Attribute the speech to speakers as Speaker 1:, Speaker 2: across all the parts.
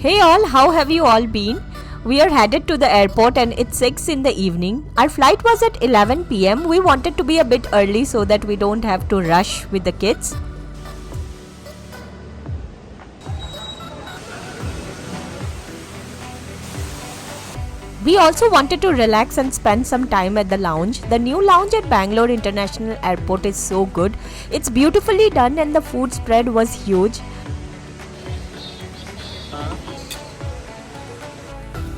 Speaker 1: Hey all, how have you all been? We are headed to the airport and it's 6 in the evening. Our flight was at 11 pm. We wanted to be a bit early so that we don't have to rush with the kids. We also wanted to relax and spend some time at the lounge. The new lounge at Bangalore International Airport is so good. It's beautifully done and the food spread was huge.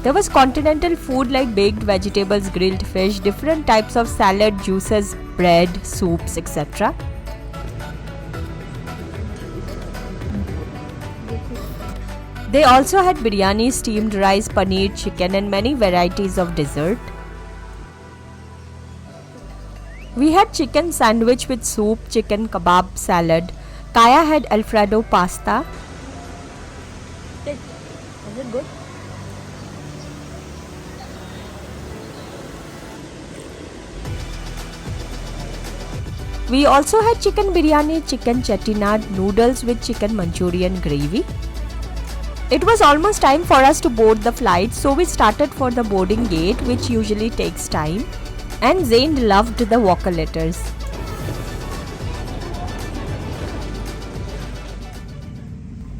Speaker 1: There was continental food like baked vegetables, grilled fish, different types of salad, juices, bread, soups, etc. They also had biryani, steamed rice, paneer, chicken and many varieties of dessert. We had chicken sandwich with soup, chicken kebab, salad. Kaya had Alfredo pasta. Is it good? We also had chicken biryani, chicken chettinad, noodles with chicken Manchurian gravy. It was almost time for us to board the flight, so we started for the boarding gate, which usually takes time. And Zain loved the walker letters.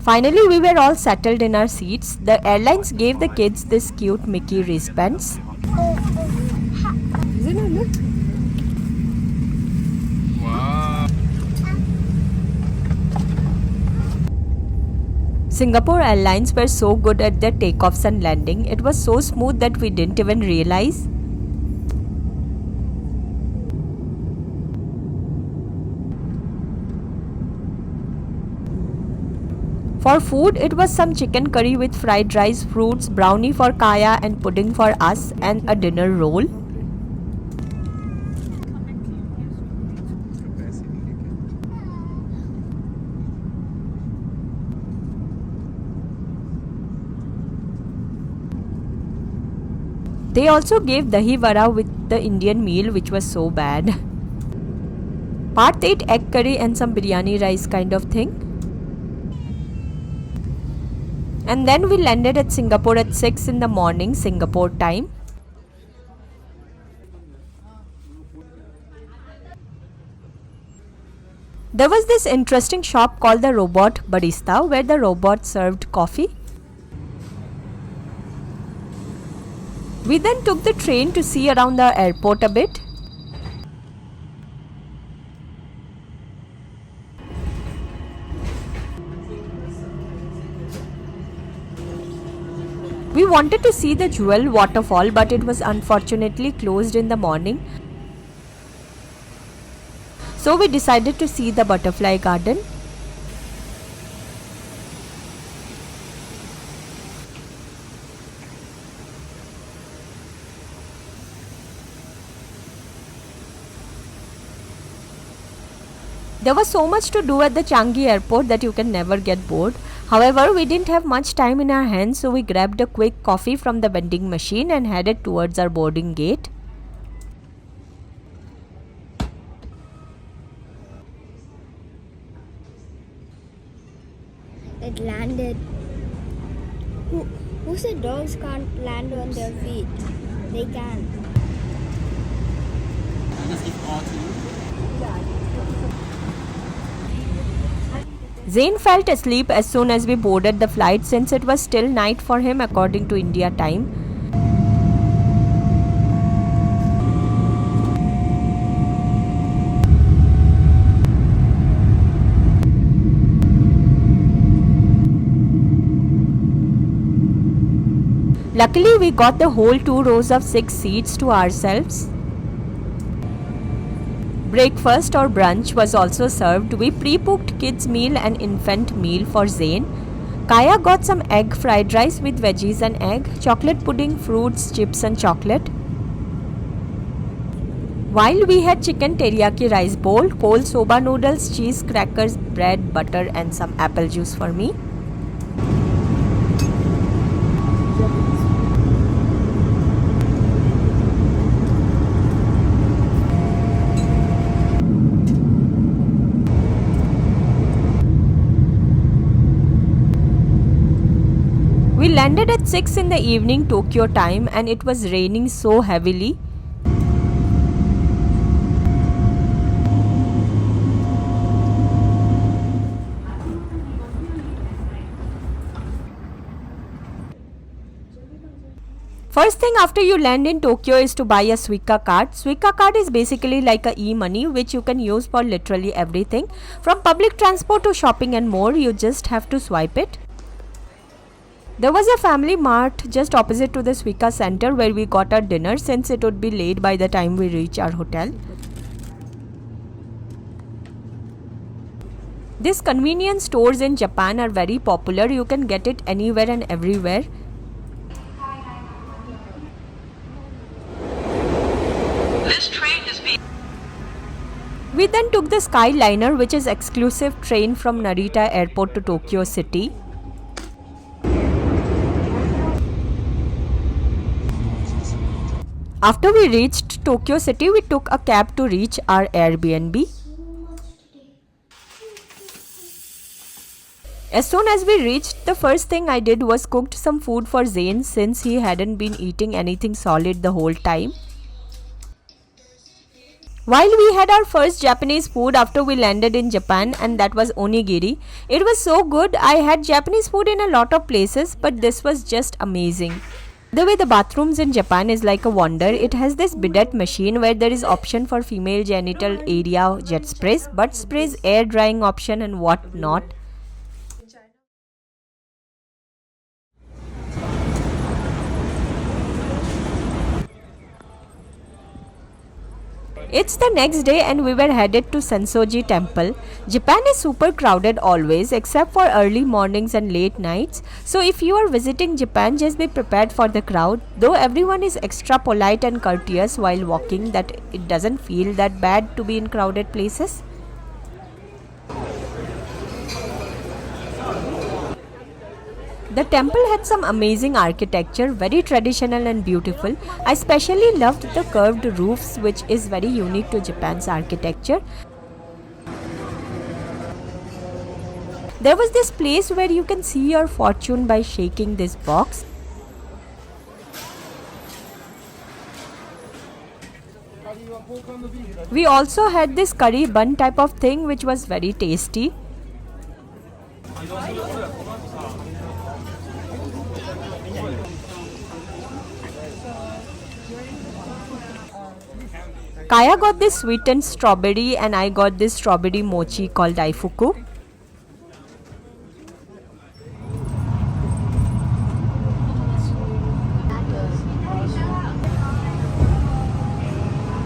Speaker 1: Finally, we were all settled in our seats. The airlines gave the kids this cute Mickey wristbands. Singapore Airlines were so good at their takeoffs and landing. It was so smooth that we didn't even realize. For food, it was some chicken curry with fried rice, fruits, brownie for Kaya and pudding for us, and a dinner roll. They also gave dahi vada with the Indian meal, which was so bad. Part 8 egg curry and some biryani rice kind of thing. And then we landed at Singapore at 6 in the morning, Singapore time. There was this interesting shop called the Robot Barista where the robot served coffee. We then took the train to see around the airport a bit. We wanted to see the Jewel waterfall, but it was unfortunately closed in the morning. So we decided to see the butterfly garden. There was so much to do at the Changi airport that you can never get bored. However, we didn't have much time in our hands, so we grabbed a quick coffee from the vending machine and headed towards our boarding gate.
Speaker 2: It landed. Who said dogs can't land on their feet? They can.
Speaker 3: I just give all to you.
Speaker 1: Zain felt asleep as soon as we boarded the flight since it was still night for him according to India time. Luckily, we got the whole 2 rows of 6 seats to ourselves. Breakfast or brunch was also served. We pre-booked kids meal and infant meal for Zain. Kaya got some egg fried rice with veggies and egg, chocolate pudding, fruits, chips and chocolate. While we had chicken teriyaki rice bowl, cold soba noodles, cheese, crackers, bread, butter and some apple juice for me. We landed at 6 in the evening Tokyo time and it was raining so heavily. First thing after you land in Tokyo is to buy a Suica card. Suica card is basically like a e-money which you can use for literally everything. From public transport to shopping and more, you just have to swipe it. There was a family mart just opposite to the Suica center where we got our dinner since it would be late by the time we reach our hotel. These convenience stores in Japan are very popular. You can get it anywhere and everywhere. We then took the Skyliner, which is exclusive train from Narita Airport to Tokyo City. After we reached Tokyo City, we took a cab to reach our Airbnb. As soon as we reached, the first thing I did was cooked some food for Zane since he hadn't been eating anything solid the whole time. While we had our first Japanese food after we landed in Japan, and that was onigiri. It was so good. I had Japanese food in a lot of places, but this was just amazing. The way the bathrooms in Japan is like a wonder. It has this bidet machine where there is option for female genital area jet sprays, butt sprays, air drying option and what not. It's the next day and we were headed to Sensoji temple. Japan is super crowded always except for early mornings and late nights. So if you are visiting Japan, just be prepared for the crowd. Though everyone is extra polite and courteous while walking, that it doesn't feel that bad to be in crowded places. The temple had some amazing architecture, very traditional and beautiful. I especially loved the curved roofs, which is very unique to Japan's architecture. There was this place where you can see your fortune by shaking this box. We also had this curry bun type of thing which was very tasty. Kaya got this sweetened strawberry and I got this strawberry mochi called daifuku.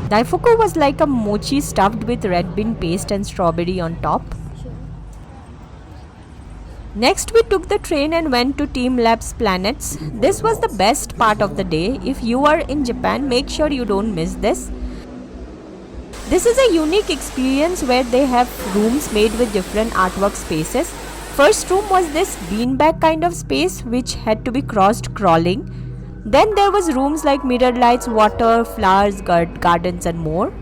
Speaker 1: Daifuku was like a mochi stuffed with red bean paste and strawberry on top. Next we took the train and went to Teamlabs Planets. This was the best part of the day. If you are in Japan, make sure you don't miss this. This is a unique experience where they have rooms made with different artwork spaces. First room was this beanbag kind of space which had to be crossed crawling. Then there was rooms like mirror lights, water, flowers, gardens and more.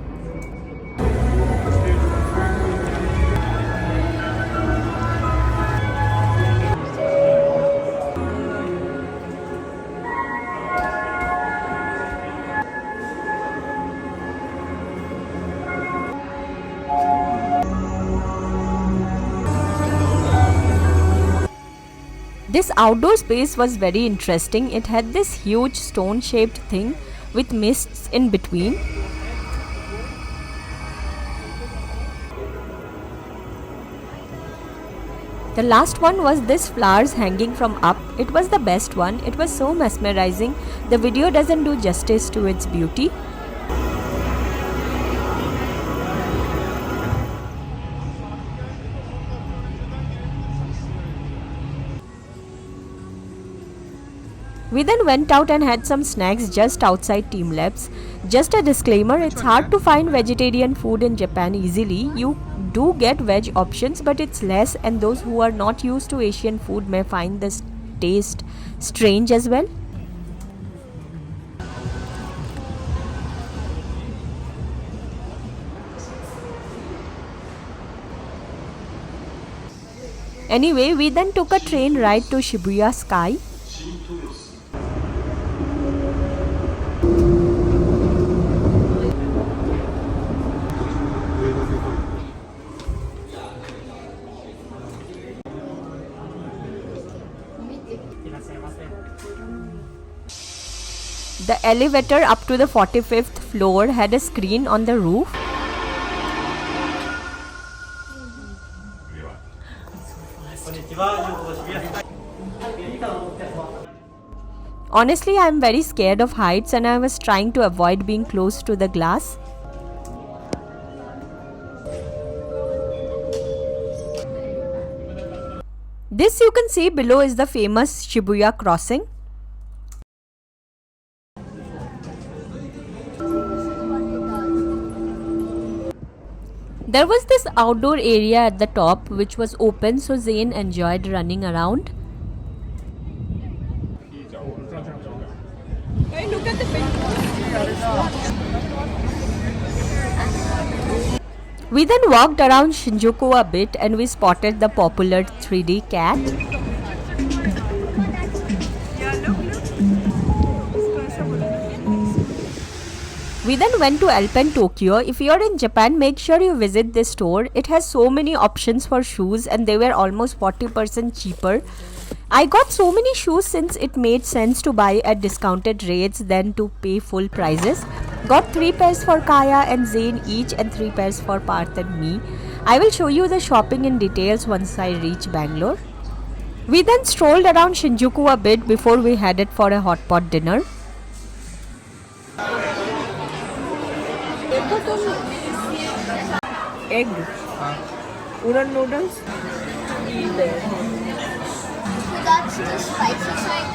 Speaker 1: This outdoor space was very interesting. It had this huge stone shaped thing with mists in between. The last one was this flowers hanging from up. It was the best one. It was so mesmerizing. The video doesn't do justice to its beauty. We then went out and had some snacks just outside Teamlabs. Just a disclaimer, it's hard to find vegetarian food in Japan easily. You do get veg options, but it's less, and those who are not used to Asian food may find this taste strange as well. Anyway, we then took a train ride to Shibuya Sky. The elevator up to the 45th floor had a screen on the roof. Honestly, I am very scared of heights and I was trying to avoid being close to the glass. This you can see below is the famous Shibuya crossing. There was this outdoor area at the top which was open, so Zayn enjoyed running around.
Speaker 3: Hey, look at the picture.
Speaker 1: We then walked around Shinjuku a bit and we spotted the popular 3D cat. We then went to Alpen Tokyo. If you are in Japan, make sure you visit this store. It has so many options for shoes and they were almost 40% cheaper. I got so many shoes since it made sense to buy at discounted rates than to pay full prices. Got 3 pairs for Kaya and Zayn each and 3 pairs for Parth and me. I will show you the shopping in details once I reach Bangalore. We then strolled around Shinjuku a bit before we headed for a hot pot dinner.
Speaker 3: Egg. Udon noodles. There.
Speaker 2: That's the spicy side.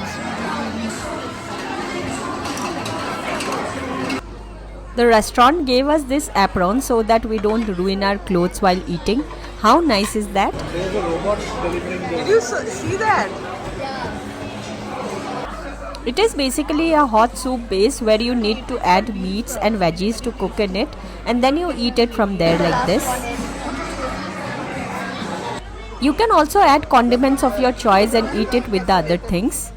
Speaker 1: The restaurant gave us this apron so that we don't ruin our clothes while eating. How nice is that?
Speaker 4: There's a robot delivering
Speaker 3: Did you see that?
Speaker 1: It is basically a hot soup base where you need to add meats and veggies to cook in it and then you eat it from there like this. You can also add condiments of your choice and eat it with the other things.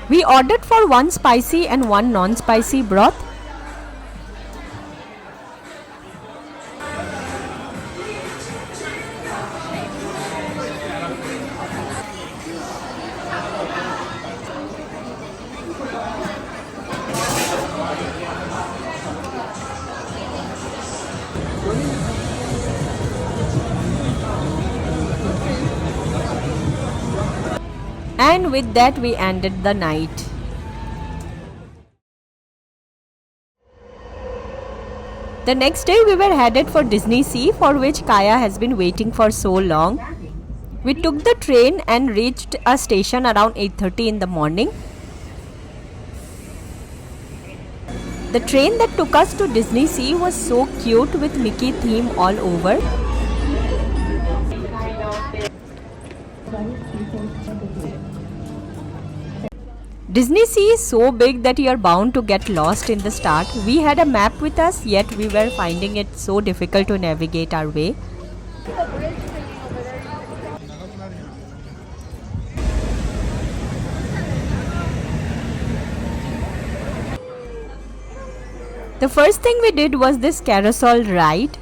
Speaker 1: We ordered for 1 spicy and 1 non-spicy broth. And with that we ended the night. The next day we were headed for Disney Sea, for which Kaya has been waiting for so long. We took the train and reached a station around 8:30 in the morning. The train that took us to Disney Sea was so cute with Mickey theme all over. Disney Sea is so big that you are bound to get lost in the start. We had a map with us, yet we were finding it so difficult to navigate our way. The first thing we did was this carousel ride.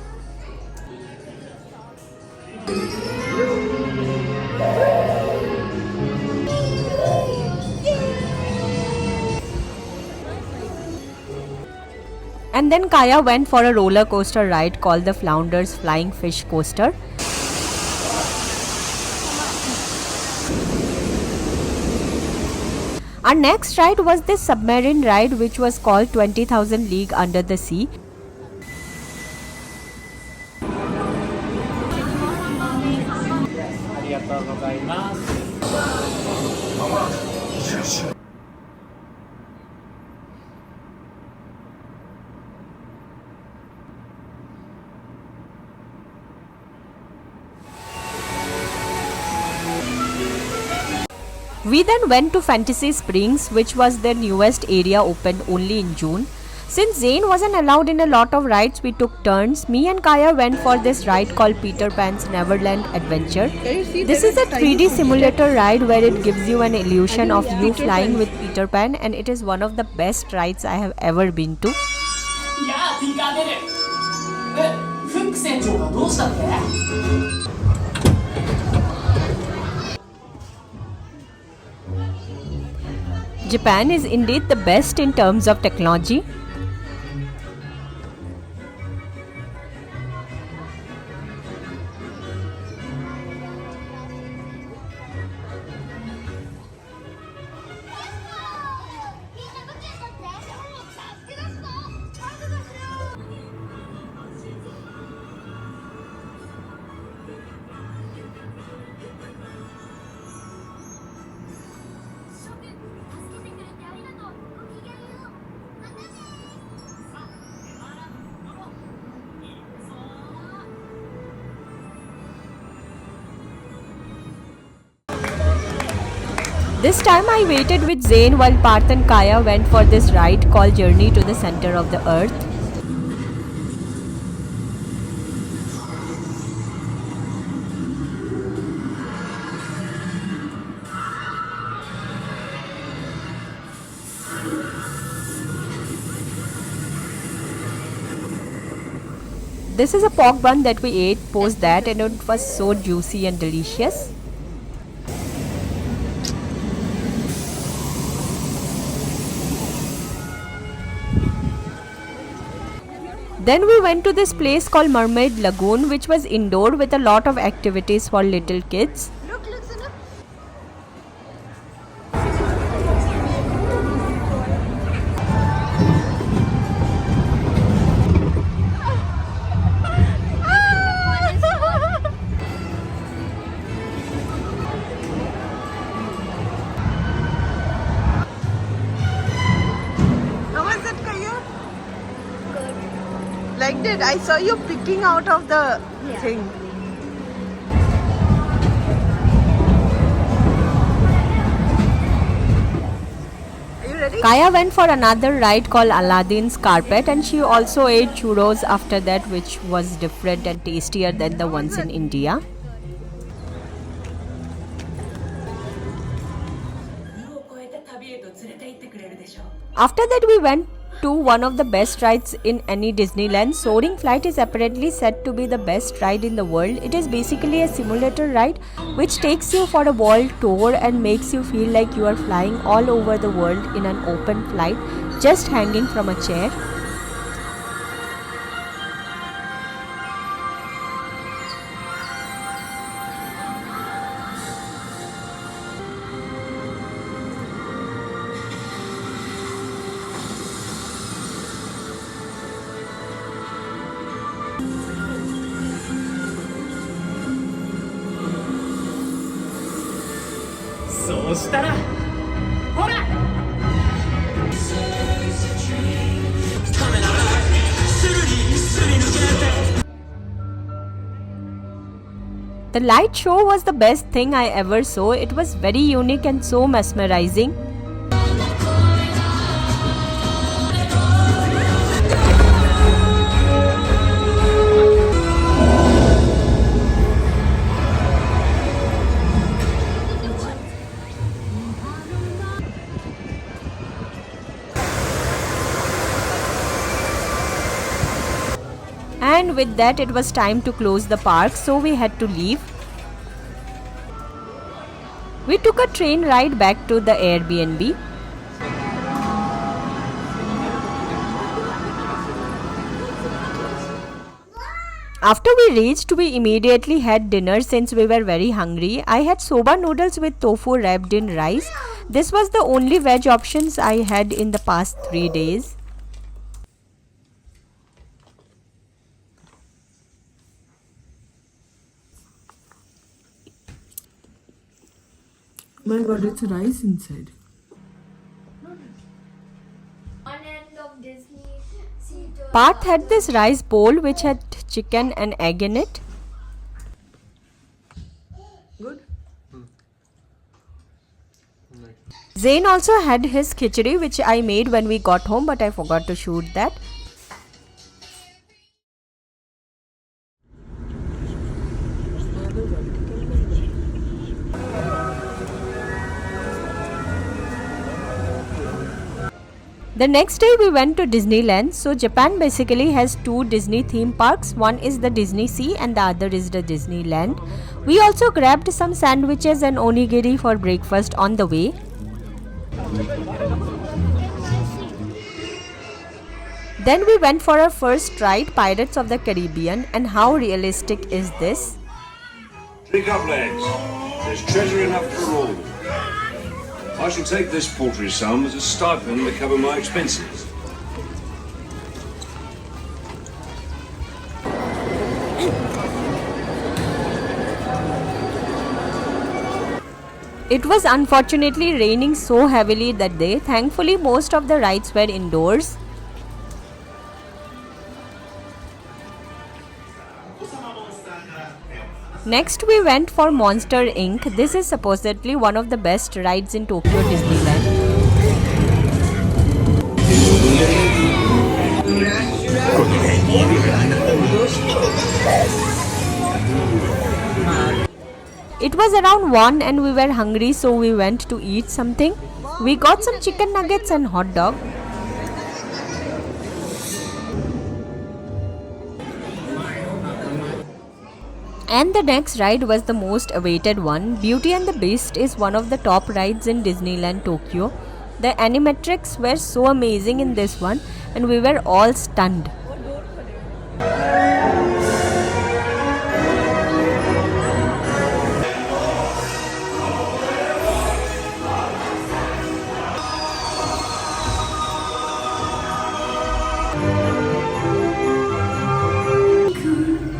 Speaker 1: And then Kaya went for a roller coaster ride called the Flounder's Flying Fish Coaster. Our next ride was this submarine ride which was called 20,000 League Under the Sea. We then went to Fantasy Springs, which was their newest area, opened only in June. Since Zane wasn't allowed in a lot of rides, we took turns. Me and Kaya went for this ride called Peter Pan's Neverland Adventure.
Speaker 3: Can you see
Speaker 1: This
Speaker 3: there
Speaker 1: is a
Speaker 3: are tiny
Speaker 1: 3D
Speaker 3: footsteps?
Speaker 1: simulator ride where it gives you an illusion of you
Speaker 3: Peter
Speaker 1: flying
Speaker 3: Pan.
Speaker 1: with Peter Pan, and it is one of the best rides I have ever been to.
Speaker 5: いやー、ティカー出る。フック船長がどうしたって？
Speaker 1: Japan is indeed the best in terms of technology. This time I waited with Zane while Parth and Kaya went for this ride called Journey to the Center of the Earth. This is a pork bun that we ate post that, and it was so juicy and delicious. Then we went to this place called Mermaid Lagoon, which was indoor with a lot of activities for little kids.
Speaker 3: How was it, Kaya? Liked it? I saw you picking out of the thing. Are you ready?
Speaker 1: Kaya went for another ride called Aladdin's Carpet, and she also ate churros after that, which was different and tastier than the ones in India. After that, we went to one of the best rides in any Disneyland. Soaring Flight is apparently said to be the best ride in the world. It is basically a simulator ride which takes you for a world tour and makes you feel like you are flying all over the world in an open flight, just hanging from a chair. The light show was the best thing I ever saw. It was very unique and so mesmerizing. And with that, it was time to close the park, so we had to leave. We took a train ride back to the Airbnb. After we reached, we immediately had dinner since we were very hungry. I had soba noodles with tofu wrapped in rice. This was the only veg options I had in the past 3 days.
Speaker 3: My god, it's rice inside.
Speaker 2: One end of Disney Sea to
Speaker 1: Parth had this rice bowl which had chicken and egg in it.
Speaker 3: Good?
Speaker 1: Zayn also had his khichdi, which I made when we got home, but I forgot to shoot that. The next day we went to Disneyland. So Japan basically has two Disney theme parks. One is the Disney Sea and the other is the Disneyland. We also grabbed some sandwiches and onigiri for breakfast on the way. Then we went for our first ride, Pirates of the Caribbean. And how realistic is this?
Speaker 6: Pick up, lads. There's treasure enough for all. I shall take this paltry sum as a stipend to cover my expenses.
Speaker 1: It was unfortunately raining so heavily that day. Thankfully, most of the rides were indoors. Next we went for Monster Inc. This is supposedly one of the best rides in Tokyo Disneyland. It was around 1 and we were hungry, so we went to eat something. We got some chicken nuggets and hot dog. And the next ride was the most awaited one. Beauty and the Beast is one of the top rides in Disneyland Tokyo. The animatronics were so amazing in this one and we were all stunned.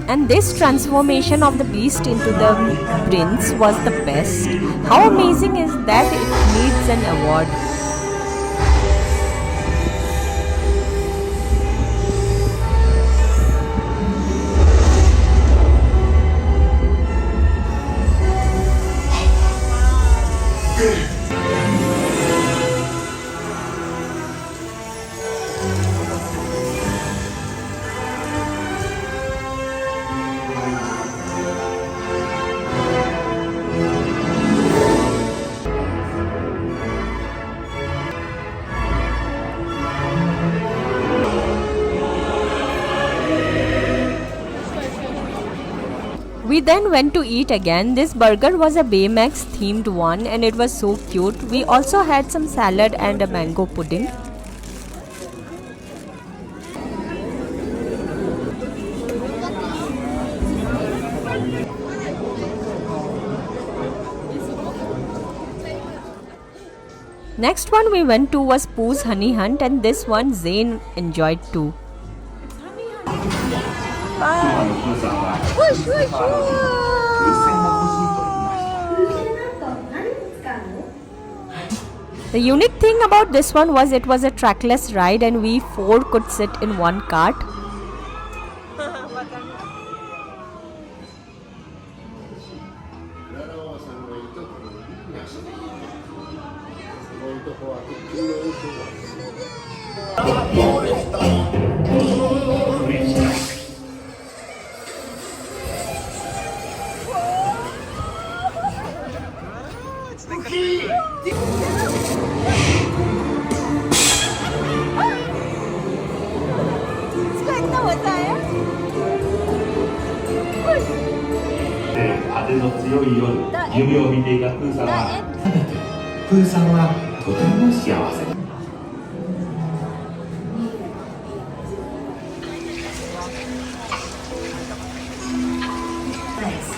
Speaker 1: And this transformation of the beast into the prince was the best. How amazing is that? It needs an award. We then went to eat again. This burger was a Baymax themed one and it was so cute. We also had some salad and a mango pudding. Next one we went to was Pooh's Honey Hunt and this one Zayn enjoyed too. The unique thing about this one was it was a trackless ride and we four could sit in one cart.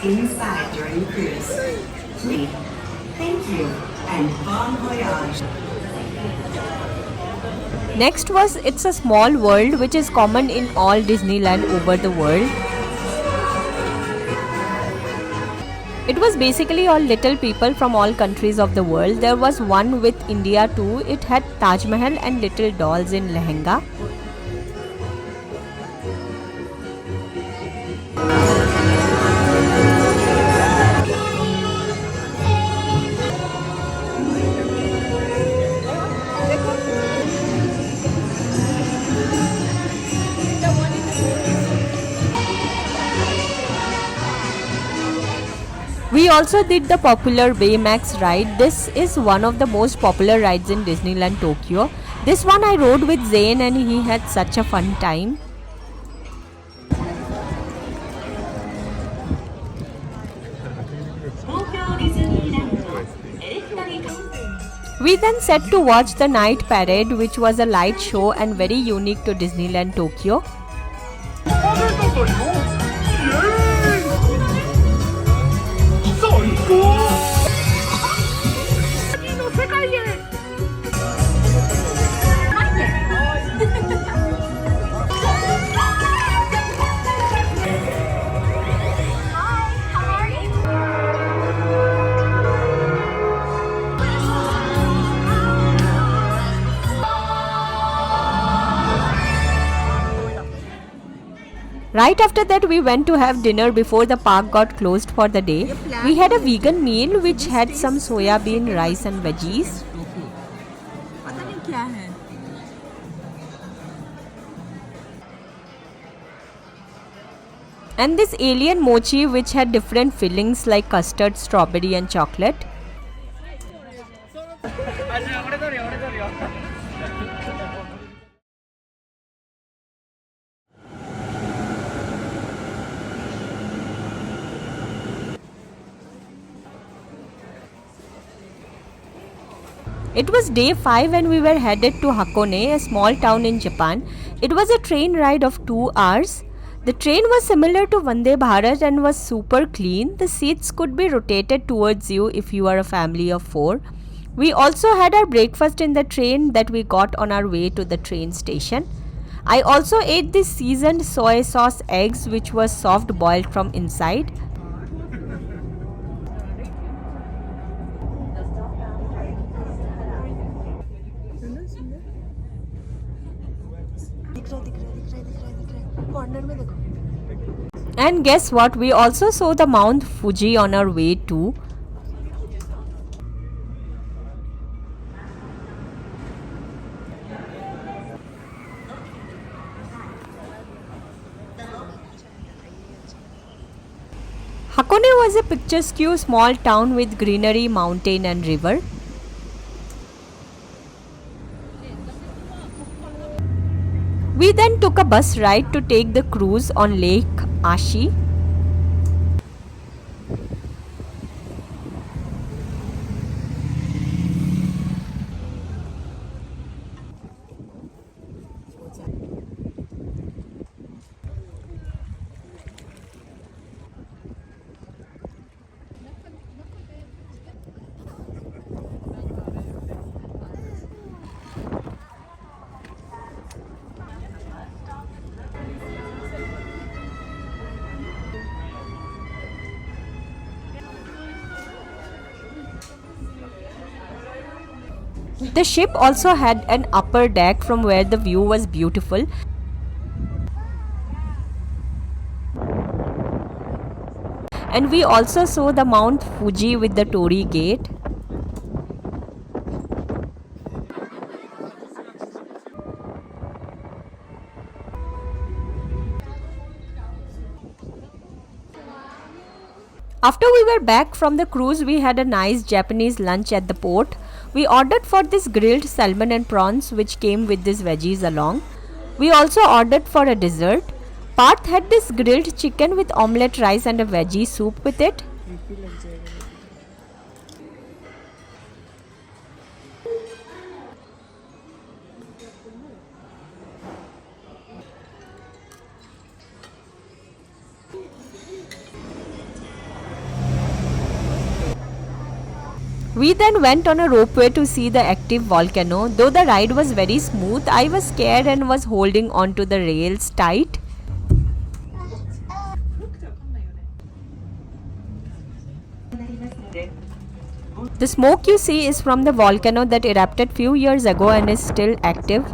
Speaker 7: Inside during cruise. Please, thank you, and bon voyage.
Speaker 1: Next was It's a Small World, which is common in all Disneyland over the world. It was basically all little people from all countries of the world. There was one with India too. It had Taj Mahal and little dolls in lehenga. We also did the popular Baymax ride. This is one of the most popular rides in Disneyland Tokyo. This one I rode with Zayn and he had such a fun time. We then set to watch the night parade, which was a light show and very unique to Disneyland Tokyo. Right after that, we went to have dinner before the park got closed for the day. We had a vegan meal which had some soya bean, rice and veggies. And this alien mochi which had different fillings like custard, strawberry and chocolate. It was day 5 and we were headed to Hakone, a small town in Japan. It was a train ride of 2 hours. The train was similar to Vande Bharat and was super clean. The seats could be rotated towards you if you are a family of 4. We also had our breakfast in the train that we got on our way to the train station. I also ate this seasoned soy sauce eggs which was soft boiled from inside. And guess what? We also saw the Mount Fuji on our way too. Hakone was a picturesque small town with greenery, mountain and river. We then took a bus ride to take the cruise on Lake Ashi. The ship also had an upper deck from where the view was beautiful. And we also saw the Mount Fuji with the Torii Gate. After we were back from the cruise, we had a nice Japanese lunch at the port. We ordered for this grilled salmon and prawns which came with these veggies along. We also ordered for a dessert. Parth had this grilled chicken with omelette rice and a veggie soup with it. We then went on a ropeway to see the active volcano. Though the ride was very smooth, I was scared and was holding onto the rails tight. The smoke you see is from the volcano that erupted few years ago and is still active.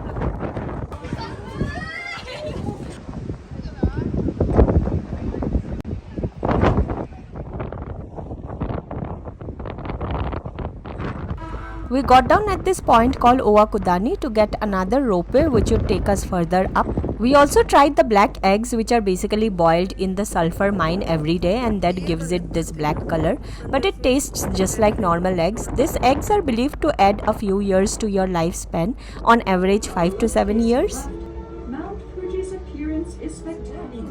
Speaker 1: We got down at this point called Owakudani to get another ropeway which would take us further up. We also tried the black eggs, which are basically boiled in the sulfur mine every day, and that gives it this black color, but it tastes just like normal eggs. These eggs are believed to add a few years to your lifespan, on average 5 to 7 years.
Speaker 7: Mount Fuji's appearance is spectacular.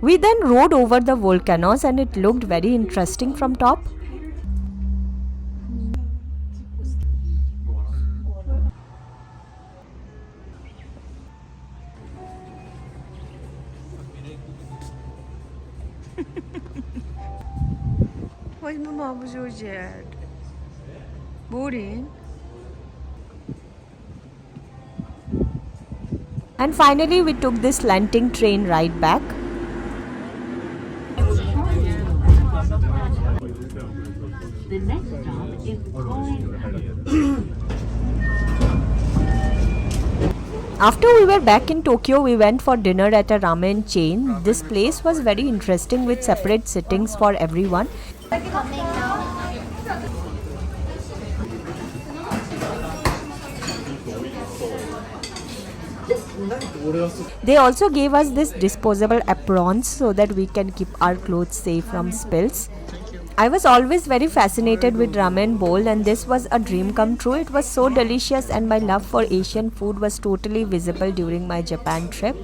Speaker 1: We then rode over the volcanoes and it looked very interesting from top.
Speaker 3: Why Mama was so sad? Boring.
Speaker 1: And finally we took this slanting train ride back.
Speaker 7: The next stop is Aquarium.
Speaker 1: After we were back in Tokyo, we went for dinner at a ramen chain. This place was very interesting with separate sittings for everyone.
Speaker 2: Coming now.
Speaker 1: They also gave us this disposable aprons so that we can keep our clothes safe from spills. I was always very fascinated with ramen bowl, and this was a dream come true. It was so delicious and my love for Asian food was totally visible during my Japan trip.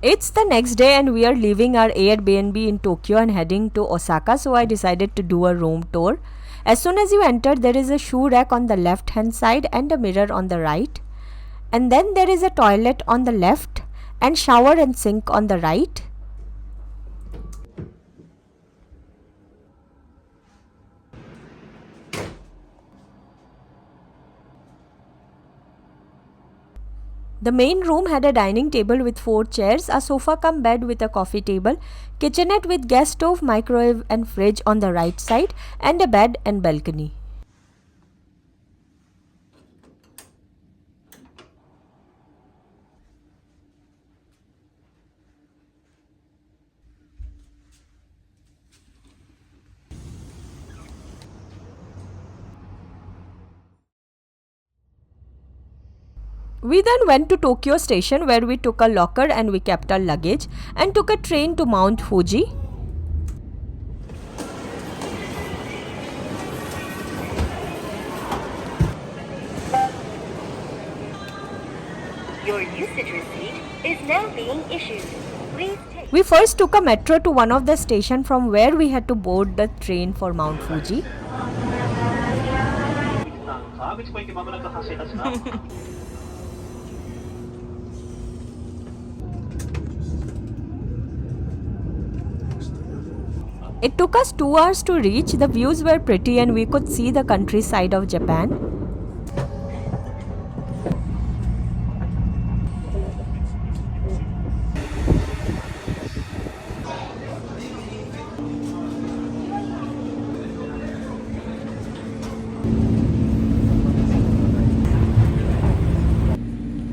Speaker 1: It's the next day and we are leaving our Airbnb in Tokyo and heading to Osaka, so I decided to do a room tour. As soon as you enter, there is a shoe rack on the left hand side and a mirror on the right. And then there is a toilet on the left and shower and sink on the right. The main room had a dining table with 4 chairs, a sofa cum bed with a coffee table, kitchenette with gas stove, microwave and fridge on the right side, and a bed and balcony. We then went to Tokyo station where we took a locker and we kept our luggage and took a train to Mount Fuji.
Speaker 8: Your usage receipt is now being issued. Please take.
Speaker 1: We first took a metro to one of the stations from where we had to board the train for Mount Fuji. It took us 2 hours to reach. The views were pretty and we could see the countryside of Japan.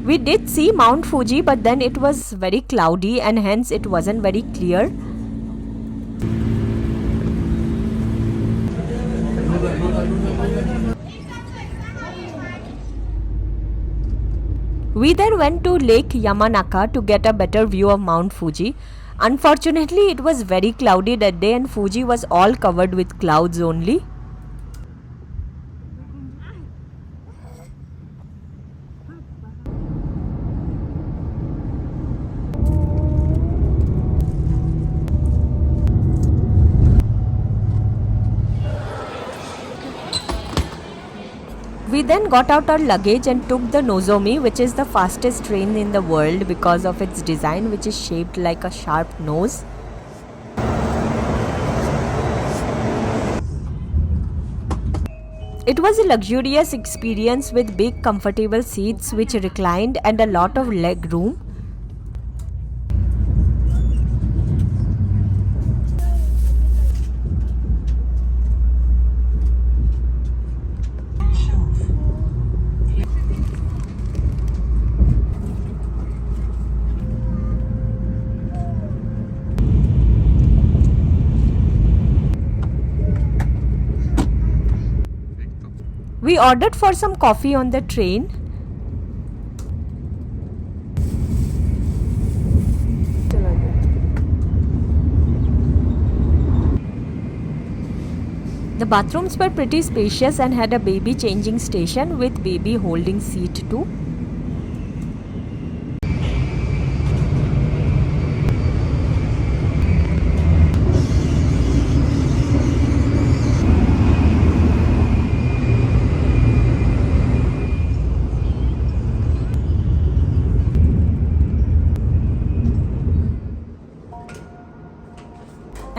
Speaker 1: We did see Mount Fuji, but then it was very cloudy and hence it wasn't very clear. We then went to Lake Yamanaka to get a better view of Mount Fuji. Unfortunately, it was very cloudy that day and Fuji was all covered with clouds only. We then got out our luggage and took the Nozomi, which is the fastest train in the world because of its design, which is shaped like a sharp nose. It was a luxurious experience with big comfortable seats which reclined and a lot of leg room. We ordered for some coffee on the train. The bathrooms were pretty spacious and had a baby changing station with baby holding seat too.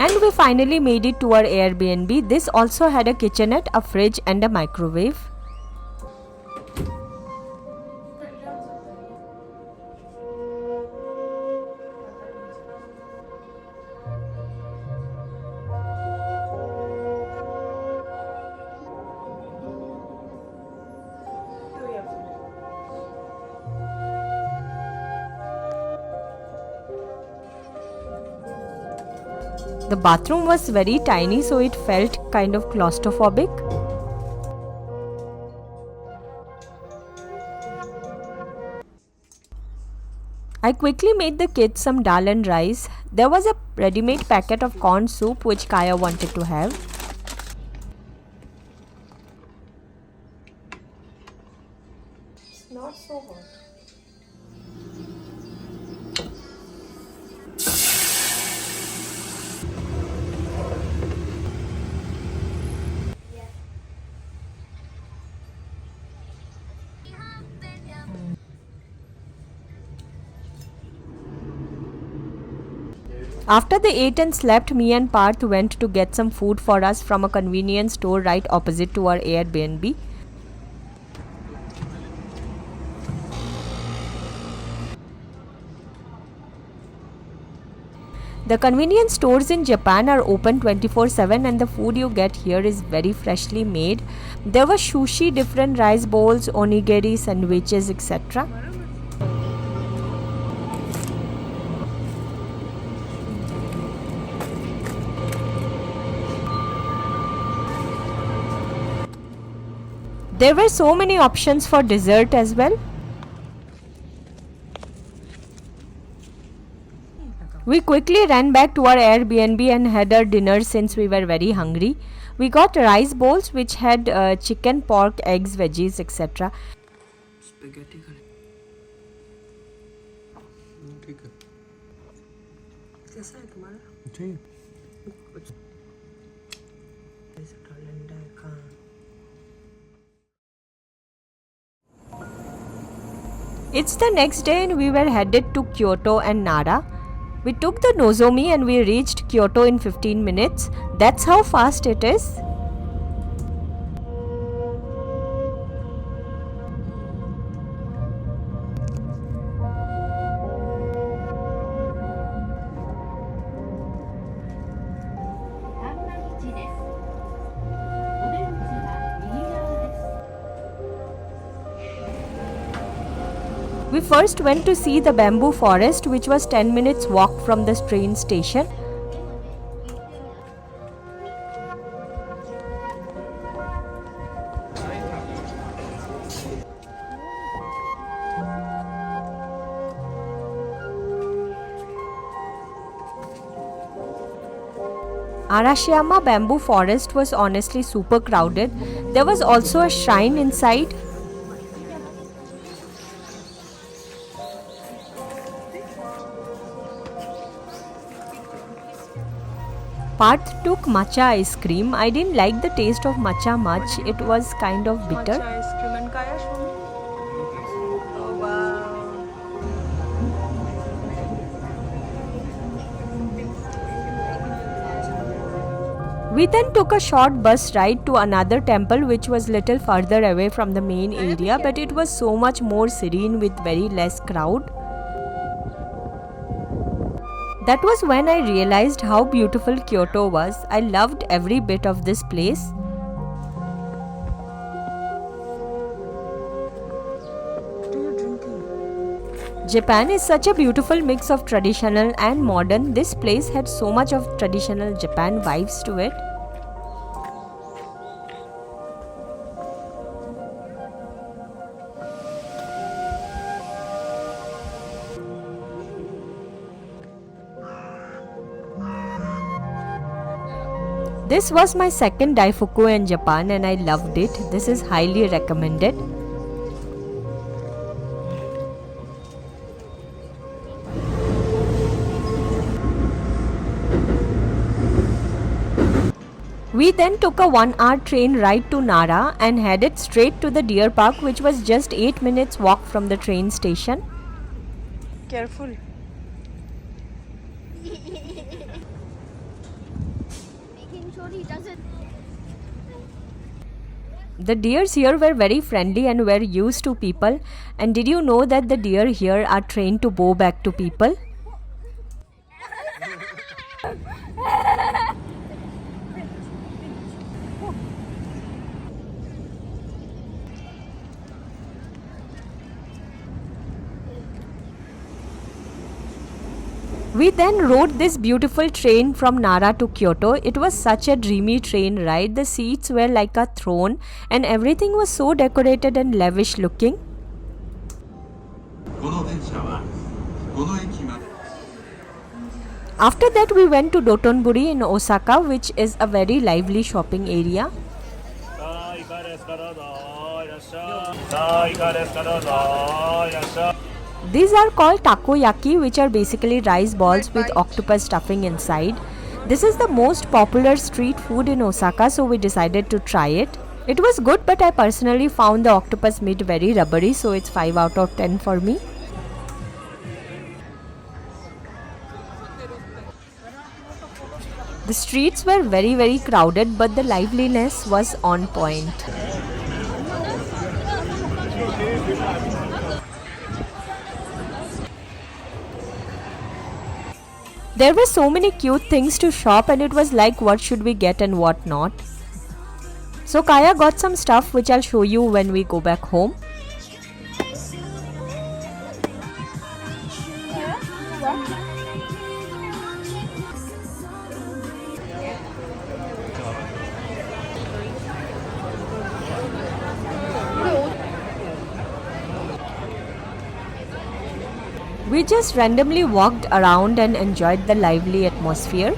Speaker 1: And we finally made it to our Airbnb. This also had a kitchenette, a fridge and a microwave. The bathroom was very tiny, so it felt kind of claustrophobic. I quickly made the kids some dal and rice. There was a ready-made packet of corn soup which Kaya wanted to have.
Speaker 3: Not so hot.
Speaker 1: After they ate and slept, me and Parth went to get some food for us from a convenience store right opposite to our Airbnb. The convenience stores in Japan are open 24/7 and the food you get here is very freshly made. There was sushi, different rice bowls, onigiri, sandwiches, etc. There were so many options for dessert as well. We quickly ran back to our Airbnb and had our dinner since we were very hungry. We got rice bowls which had chicken, pork, eggs, veggies, etc.
Speaker 4: Spaghetti करें। ठीक है।
Speaker 3: कैसा है तुम्हारा?
Speaker 4: ठीक।
Speaker 3: ऐसा ठंडा है कहाँ?
Speaker 1: It's the next day and we were headed to Kyoto and Nara. We took the Nozomi and we reached Kyoto in 15 minutes. That's how fast it is. We first went to see the bamboo forest, which was 10 minutes walk from the train station. Arashiyama bamboo forest was honestly super crowded. There was also a shrine inside. Parth took matcha ice cream. I didn't like the taste of matcha much. It was kind of bitter.
Speaker 3: Matcha ice cream and Kaya, show me. Oh wow.
Speaker 1: We then took a short bus ride to another temple which was little further away from the main area, but it was so much more serene with very less crowd. That was when I realized how beautiful Kyoto was. I loved every bit of this place.
Speaker 3: What are you drinking?
Speaker 1: Japan is such a beautiful mix of traditional and modern. This place had so much of traditional Japan vibes to it. This was my second Daifuku in Japan and I loved it. This is highly recommended. We then took a 1-hour train ride to Nara and headed straight to the deer park, which was just 8 minutes walk from the train station.
Speaker 3: Careful.
Speaker 2: Making sure he doesn't.
Speaker 1: The deers here were very friendly and were used to people. And did you know that the deer here are trained to bow back to people? We then rode this beautiful train from Nara to Kyoto. It was such a dreamy train ride. The seats were like a throne and everything was so decorated and lavish looking. After that we went to Dotonbori in Osaka, which is a very lively shopping area. These are called takoyaki, which are basically rice balls with octopus stuffing inside. This is the most popular street food in Osaka, so we decided to try it. It was good, but I personally found the octopus meat very rubbery, so it's 5 out of 10 for me. The streets were very crowded, but the liveliness was on point. There were so many cute things to shop and it was like what should we get and what not. So Kaya got some stuff which I'll show you when we go back home. We just randomly walked around and enjoyed the lively atmosphere.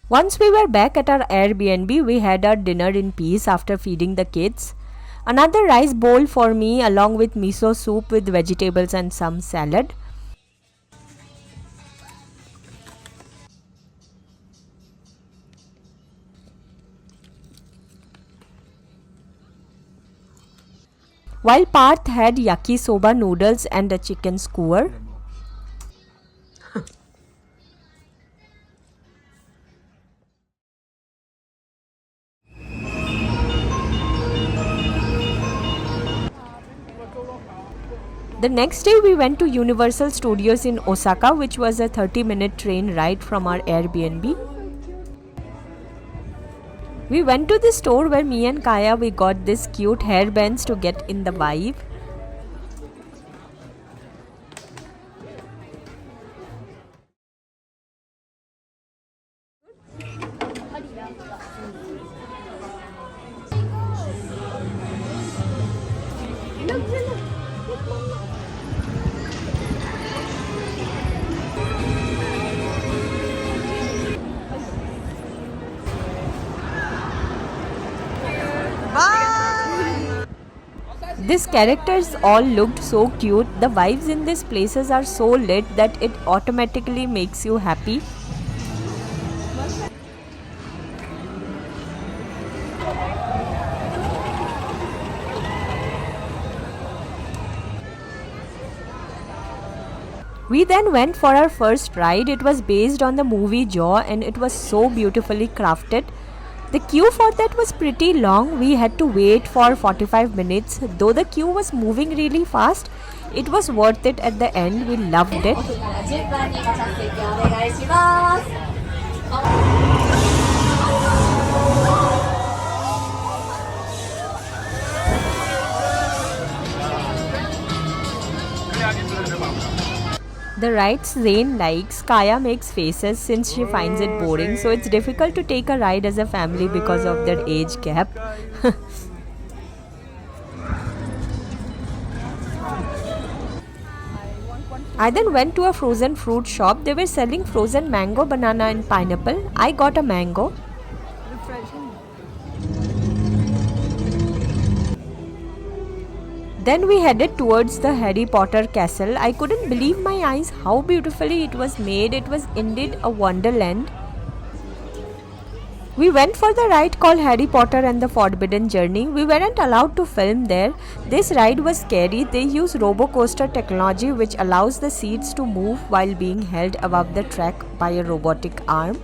Speaker 1: Once we were back at our Airbnb, we had our dinner in peace after feeding the kids. Another rice bowl for me along with miso soup with vegetables and some salad. While Parth had yakisoba noodles and a chicken skewer. The next day we went to Universal Studios in Osaka, which was a 30-minute train ride from our Airbnb. We went to the store where me and Kaya we got this cute hairbands to get in the vibe. These characters all looked so cute. The vibes in these places are so lit that it automatically makes you happy. We then went for our first ride. It was based on the movie Jaw and it was so beautifully crafted. The queue for that was pretty long. We had to wait for 45 minutes. Though the queue was moving really fast, it was worth it at the end. We loved it. The The rides Zane likes, Kaya makes faces since she finds it boring, so it's difficult to take a ride as a family because of their age gap. I then went to a frozen fruit shop. They were selling frozen mango, banana and pineapple. I got a mango. Then we headed towards the Harry Potter castle. I couldn't believe my eyes how beautifully it was made. It was indeed a wonderland. We went for the ride called Harry Potter and the Forbidden Journey. We weren't allowed to film there. This ride was scary. They use robocoaster technology which allows the seats to move while being held above the track by a robotic arm.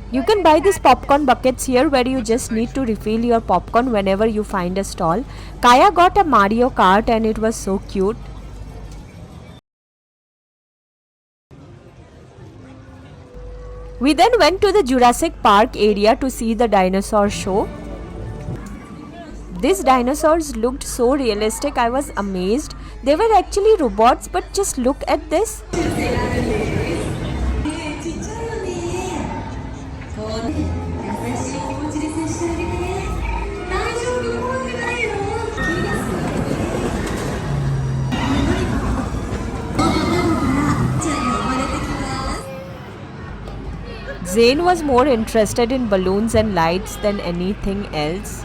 Speaker 1: You can buy these popcorn buckets here where you just need to refill your popcorn whenever you find a stall. Kaya got a Mario Kart and it was so cute. We then went to the Jurassic Park area to see the dinosaur show. These dinosaurs looked so realistic, I was amazed. They were actually robots, but just look at this. Zane was more interested in balloons and lights than anything else.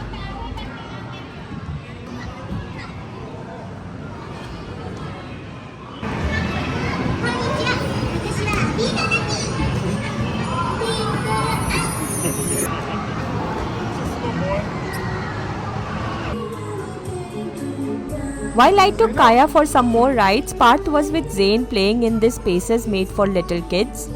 Speaker 1: While I took Kaya for some more rides, Parth was with Zane playing in these spaces made for little kids.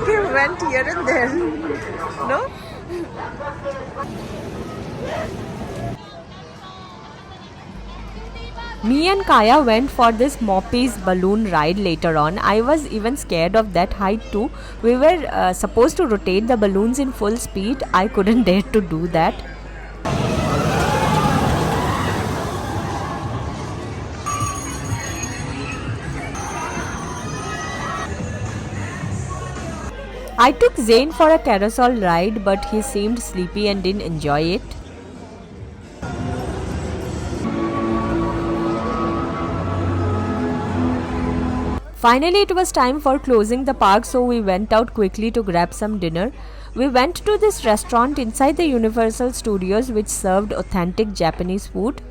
Speaker 3: We went here and there. No?
Speaker 1: Me and Kaya went for this Moppy's balloon ride later on. I was even scared of that height too. We were supposed to rotate the balloons in full speed. I couldn't dare to do that. I took Zane for a carousel ride, but he seemed sleepy and didn't enjoy it. Finally, it was time for closing the park, so we went out quickly to grab some dinner. We went to this restaurant inside the Universal Studios which served authentic Japanese food.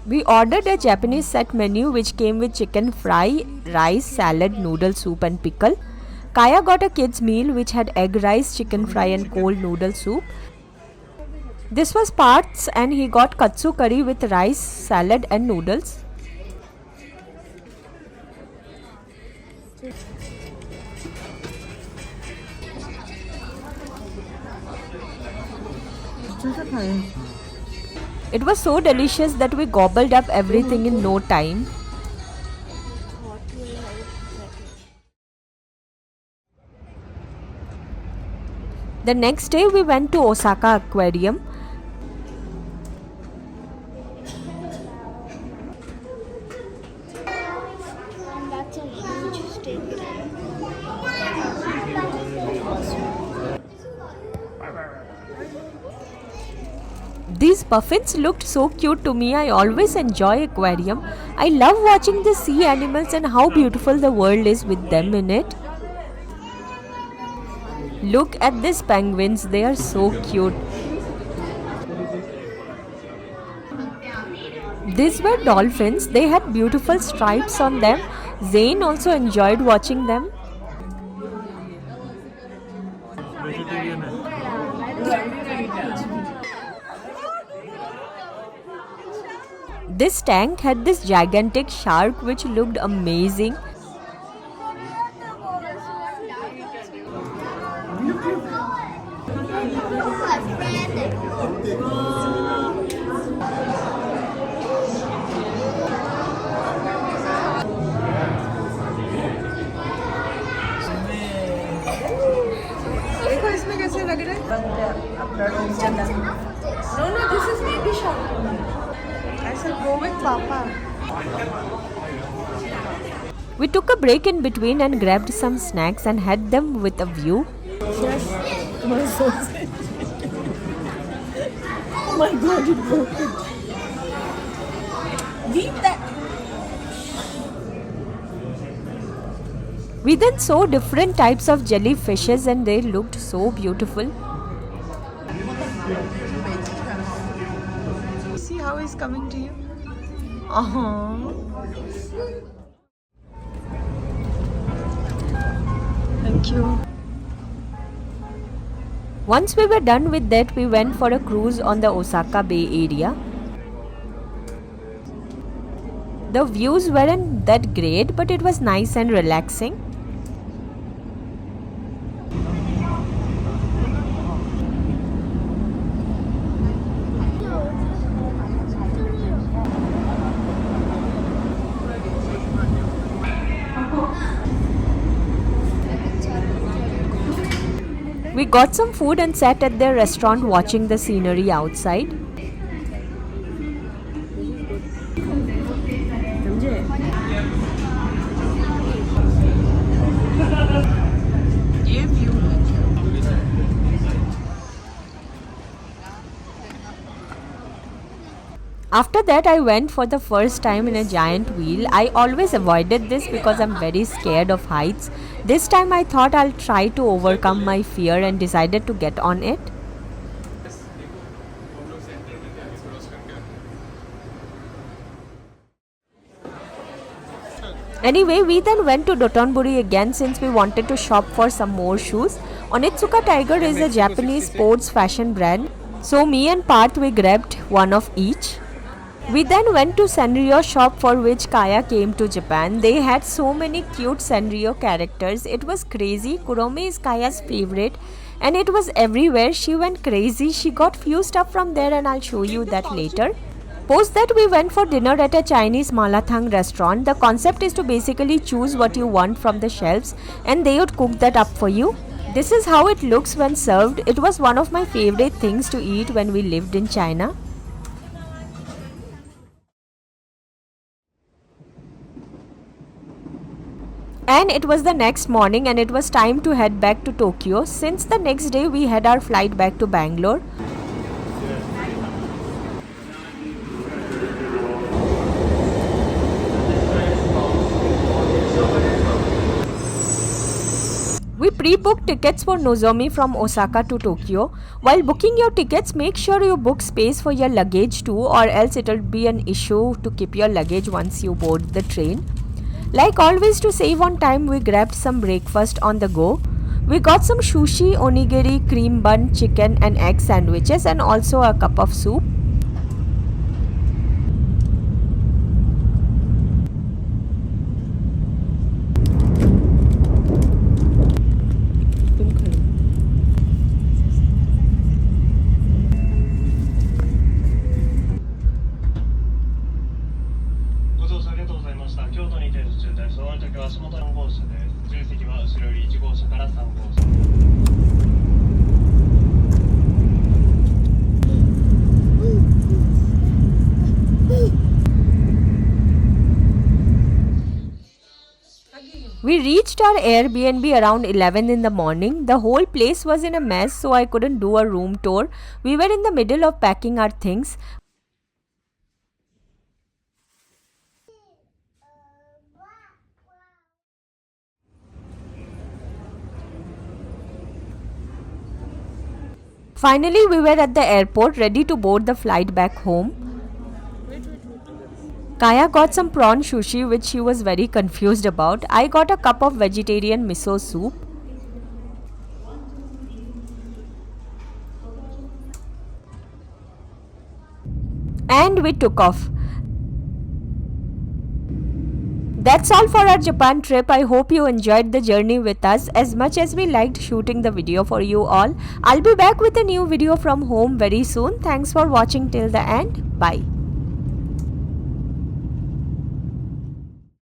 Speaker 1: We ordered a Japanese set menu which came with chicken fry, rice, salad, noodle soup and pickle. Kaya got a kids meal which had egg rice, chicken fry and cold noodle soup. This was Parth's and he got katsu curry with rice, salad and noodles. It was so delicious that we gobbled up everything in no time. The next day we went to Osaka Aquarium.
Speaker 2: And that's a huge stick.
Speaker 1: These puffins looked so cute to me. I always enjoy aquarium. I love watching the sea animals and how beautiful the world is with them in it. Look at these penguins, they are so cute. These were dolphins, they had beautiful stripes on them. Zane also enjoyed watching them. This tank had this gigantic shark which looked amazing.
Speaker 3: देखो इसमें कैसे लग रहा है? No, this is baby shark. I shall go with Papa.
Speaker 1: We took a break in between and grabbed some snacks and had them with a view.
Speaker 3: Oh my God, it broke it. Leave that.
Speaker 1: We then saw different types of jellyfishes and they looked so beautiful.
Speaker 3: See how he's coming to you? Thank you.
Speaker 1: Once we were done with that, we went for a cruise on the Osaka Bay area. The views weren't that great, but it was nice and relaxing. We got some food and sat at their restaurant watching the scenery outside. After that, I went for the first time in a giant wheel. I always avoided this because I'm very scared of heights. This time I thought I'll try to overcome my fear and decided to get on it. Anyway, we then went to Dotonbori again since we wanted to shop for some more shoes. Onitsuka Tiger is a Japanese sports fashion brand. So me and Parth we grabbed one of each. We then went to Sanrio shop for which Kaya came to Japan. They had so many cute Sanrio characters. It was crazy. Kurome is Kaya's favorite and it was everywhere. She went crazy. She got few stuff from there and I'll show you that later. Post that we went for dinner at a Chinese Malathang restaurant. The concept is to basically choose what you want from the shelves and they would cook that up for you. This is how it looks when served. It was one of my favorite things to eat when we lived in China. And it was the next morning and it was time to head back to Tokyo. Since the next day we had our flight back to Bangalore. We pre-booked tickets for Nozomi from Osaka to Tokyo. While booking your tickets, make sure you book space for your luggage too, or else it will be an issue to keep your luggage once you board the train. Like always, to save on time, we grabbed some breakfast on the go. We got some sushi, onigiri, cream bun, chicken and egg sandwiches and also a cup of soup. We reached our Airbnb around 11 in the morning. The whole place was in a mess, so I couldn't do a room tour. We were in the middle of packing our things. Finally, we were at the airport ready to board the flight back home. Kaya got some prawn sushi which she was very confused about. I got a cup of vegetarian miso soup. And we took off. That's all for our Japan trip. I hope you enjoyed the journey with us as much as we liked shooting the video for you all. I'll be back with a new video from home very soon. Thanks for watching till the end. Bye.